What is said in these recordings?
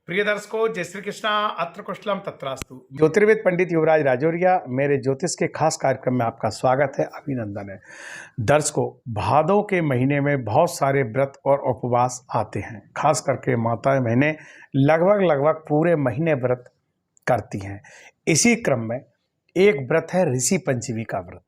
प्रिय दर्शकों, जय श्री कृष्णा। अत्र कुशलम तत्रास्तु। ज्योतिर्विद पंडित युवराज राजौरिया मेरे ज्योतिष के खास कार्यक्रम में आपका स्वागत है, अभिनंदन है। दर्शकों, भादों के महीने में बहुत सारे व्रत और उपवास आते हैं। खास करके माताएं बहनें लगभग पूरे महीने व्रत करती हैं। इसी क्रम में एक व्रत है ऋषि पंचमी का व्रत।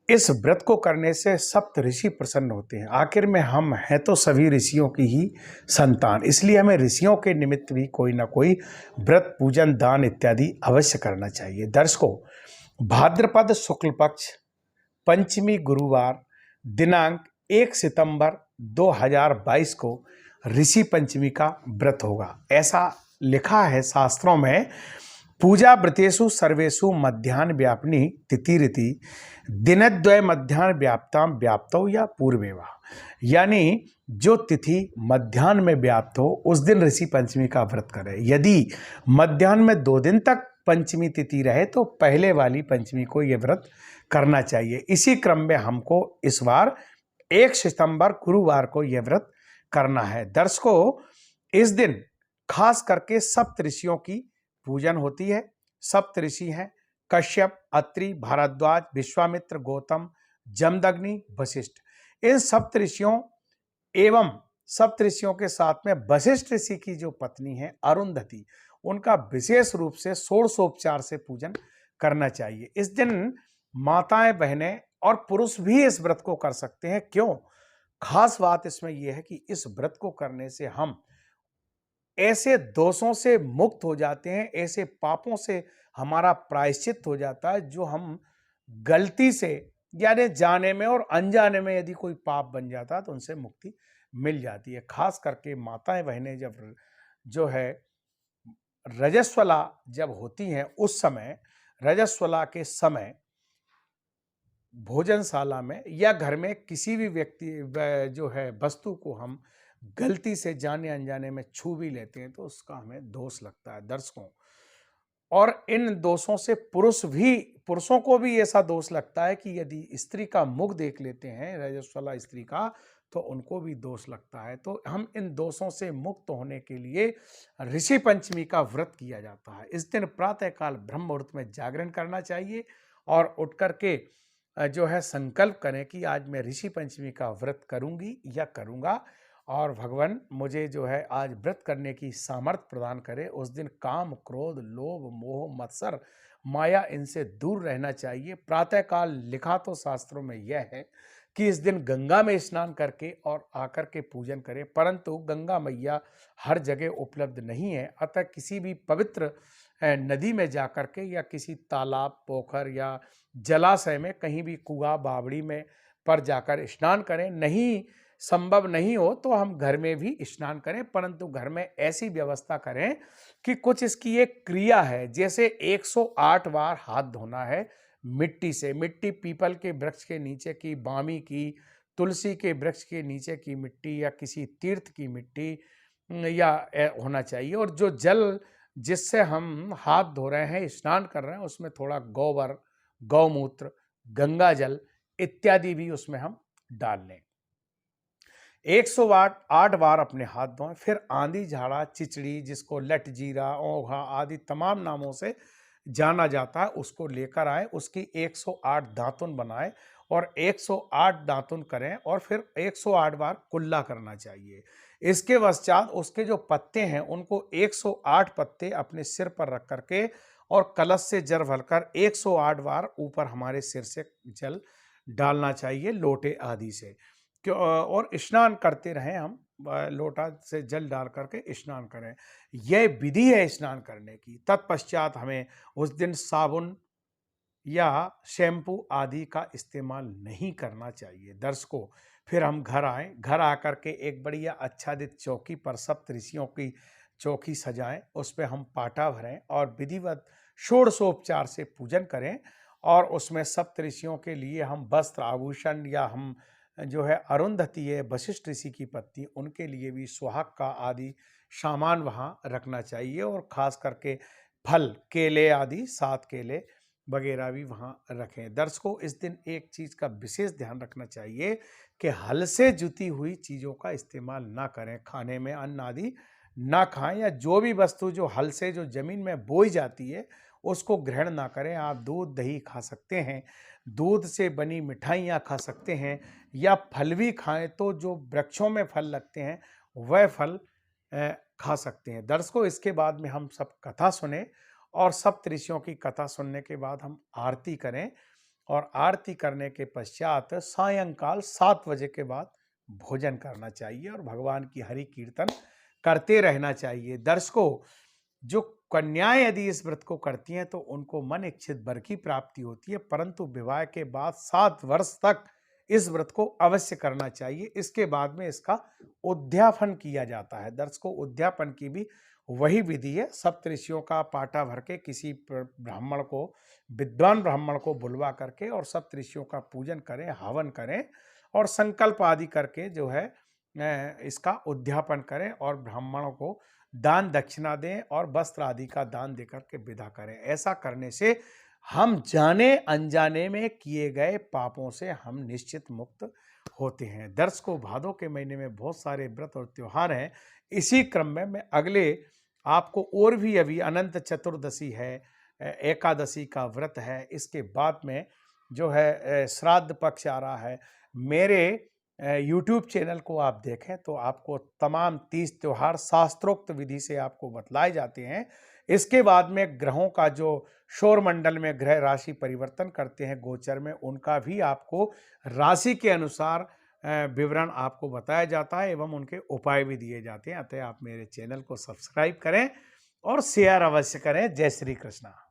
इस व्रत को करने से सप्त ऋषि प्रसन्न होते हैं। आखिर में हम हैं तो सभी ऋषियों की ही संतान, इसलिए हमें ऋषियों के निमित्त भी कोई ना कोई व्रत, पूजन, दान इत्यादि अवश्य करना चाहिए। दर्शकों, भाद्रपद शुक्ल पक्ष पंचमी गुरुवार दिनांक 1 सितंबर 2022 को ऋषि पंचमी का व्रत होगा। ऐसा लिखा है शास्त्रों में, पूजा व्रतेषु सर्वेषु मध्याह्न व्यापिनी तिथिरिति दिनद्वय मध्याह्न व्याप्ताम व्याप्तो या पूर्वेवा। यानी जो तिथि मध्याह्न में व्याप्त हो उस दिन ऋषि पंचमी का व्रत करें। यदि मध्याह्न में 2 दिन तक पंचमी तिथि रहे तो पहले वाली पंचमी को यह व्रत करना चाहिए। इसी क्रम में हमको इस बार 1 सितंबर गुरुवार को यह व्रत करना है। दर्शकों, इस दिन खास करके सप्त ऋषियों की पूजन होती है। सप्त ऋषि हैं कश्यप, अत्रि, भारद्वाज, विश्वामित्र, गौतम, जमदग्नि, वशिष्ठ। इन सप्त ऋषियों एवं सप्त ऋषियों के साथ में वशिष्ठ ऋषि की जो पत्नी है अरुंधति, उनका विशेष रूप से षोडशोपचार से पूजन करना चाहिए। इस दिन माताएं, बहनें और पुरुष भी इस व्रत को कर सकते हैं। क्यों? खास बात इसमें यह है कि इस व्रत को करने से हम ऐसे दोषों से मुक्त हो जाते हैं, ऐसे पापों से हमारा प्रायश्चित हो जाता है जो हम गलती से यानी जाने में और अनजाने में यदि कोई पाप बन जाता है तो उनसे मुक्ति मिल जाती है। खास करके माताएं बहनें जब जो है रजस्वला जब होती हैं, उस समय रजस्वला के समय भोजनशाला में या घर में किसी भी व्यक्ति जो है वस्तु को हम गलती से जाने अनजाने में छू भी लेते हैं तो उसका हमें दोष लगता है। दर्शकों, और इन दोषों से पुरुषों को भी ऐसा दोष लगता है कि यदि स्त्री का मुख देख लेते हैं, रजस्वला स्त्री का, तो उनको भी दोष लगता है। तो हम इन दोषों से मुक्त होने के लिए ऋषि पंचमी का व्रत किया जाता है। इस दिन प्रातःकाल ब्रह्म मुहूर्त में जागरण करना चाहिए और उठ करके जो है संकल्प करें कि आज मैं ऋषि पंचमी का व्रत करूंगी या करूंगा, और भगवान मुझे जो है आज व्रत करने की सामर्थ्य प्रदान करे। उस दिन काम, क्रोध, लोभ, मोह, मत्सर, माया, इनसे दूर रहना चाहिए। प्रातःकाल लिखा तो शास्त्रों में यह है कि इस दिन गंगा में स्नान करके और आकर के पूजन करें, परंतु गंगा मैया हर जगह उपलब्ध नहीं है। अतः किसी भी पवित्र नदी में जाकर के या किसी तालाब, पोखर या जलाशय में, कहीं भी कुआं, बावड़ी में पर जाकर स्नान करें। नहीं संभव नहीं हो तो हम घर में भी स्नान करें, परंतु घर में ऐसी व्यवस्था करें कि कुछ इसकी एक क्रिया है, जैसे 108 बार हाथ धोना है मिट्टी से। मिट्टी पीपल के वृक्ष के नीचे की, बामी की, तुलसी के वृक्ष के नीचे की मिट्टी या किसी तीर्थ की मिट्टी या होना चाहिए। और जो जल जिससे हम हाथ धो रहे हैं, स्नान कर रहे हैं, उसमें थोड़ा गोबर, गौमूत्र, गंगा जल इत्यादि भी उसमें हम डाल लें। 108 बार अपने हाथ धोएं। फिर आंधी झाड़ा, चिचड़ी, जिसको लट जीरा, ओघा आदि तमाम नामों से जाना जाता है, उसको लेकर आए। उसकी 108 दातुन बनाएं और 108 दातुन करें और फिर 108 बार कुल्ला करना चाहिए। इसके पश्चात उसके जो पत्ते हैं उनको 108 पत्ते अपने सिर पर रख करके और कलश से जल भरकर 108 बार ऊपर हमारे सिर से जल डालना चाहिए, लोटे आदि से। और स्नान करते रहें, हम लोटा से जल डाल करके स्नान करें। यह विधि है स्नान करने की। तत्पश्चात हमें उस दिन साबुन या शैम्पू आदि का इस्तेमाल नहीं करना चाहिए। दर्शकों, फिर हम घर आएँ। घर आकर के एक बढ़िया आच्छादित चौकी पर सप्त ऋषियों की चौकी सजाएं, उस पर हम पाटा भरें और विधिवत षोडशोपचार से पूजन करें। और उसमें सप्त ऋषियों के लिए हम वस्त्र, आभूषण, या हम जो है अरुंधति है वशिष्ठ ऋषि की पत्नी, उनके लिए भी सुहाग का आदि सामान वहाँ रखना चाहिए। और खास करके फल, केले आदि, 7 केले वगैरह भी वहाँ रखें। दर्शकों, इस दिन एक चीज़ का विशेष ध्यान रखना चाहिए कि हल से जुती हुई चीज़ों का इस्तेमाल ना करें। खाने में अन्न आदि ना खाएं, या जो भी वस्तु जो हल से जो जमीन में बोई जाती है उसको ग्रहण ना करें। आप दूध दही खा सकते हैं, दूध से बनी मिठाइयाँ खा सकते हैं, या फल भी खाएं तो जो वृक्षों में फल लगते हैं वह फल खा सकते हैं। दर्शकों, इसके बाद में हम सब कथा सुने और सप्तऋषियों की कथा सुनने के बाद हम आरती करें, और आरती करने के पश्चात सायंकाल 7 बजे के बाद भोजन करना चाहिए और भगवान की हरि कीर्तन करते रहना चाहिए। दर्शकों, जो कन्याएं यदि इस व्रत को करती हैं तो उनको मन इच्छित वर की प्राप्ति होती है, परंतु विवाह के बाद 7 वर्ष तक इस व्रत को अवश्य करना चाहिए। इसके बाद में इसका उद्यापन किया जाता है। दर्शकों, उद्यापन की भी वही विधि है, सप्तऋषियों का पाटा भर के किसी ब्राह्मण को, विद्वान ब्राह्मण को बुलवा करके और सप्तऋषियों का पूजन करें, हवन करें और संकल्प आदि करके जो है इसका उद्यापन करें और ब्राह्मणों को दान दक्षिणा दें और वस्त्र आदि का दान देकर के विदा करें। ऐसा करने से हम जाने अनजाने में किए गए पापों से हम निश्चित मुक्त होते हैं। दर्शकों, भादों के महीने में बहुत सारे व्रत और त्योहार हैं। इसी क्रम में मैं अगले आपको और भी, अभी अनंत चतुर्दशी है, एकादशी का व्रत है, इसके बाद में जो है श्राद्ध पक्ष आ रहा है। मेरे YouTube चैनल को आप देखें तो आपको तमाम 30 त्योहार शास्त्रोक्त विधि से आपको बतलाए जाते हैं। इसके बाद में ग्रहों का जो सौरमंडल में ग्रह राशि परिवर्तन करते हैं गोचर में, उनका भी आपको राशि के अनुसार विवरण आपको बताया जाता है एवं उनके उपाय भी दिए जाते हैं। अतः आप मेरे चैनल को सब्सक्राइब करें और शेयर अवश्य करें। जय श्री कृष्णा।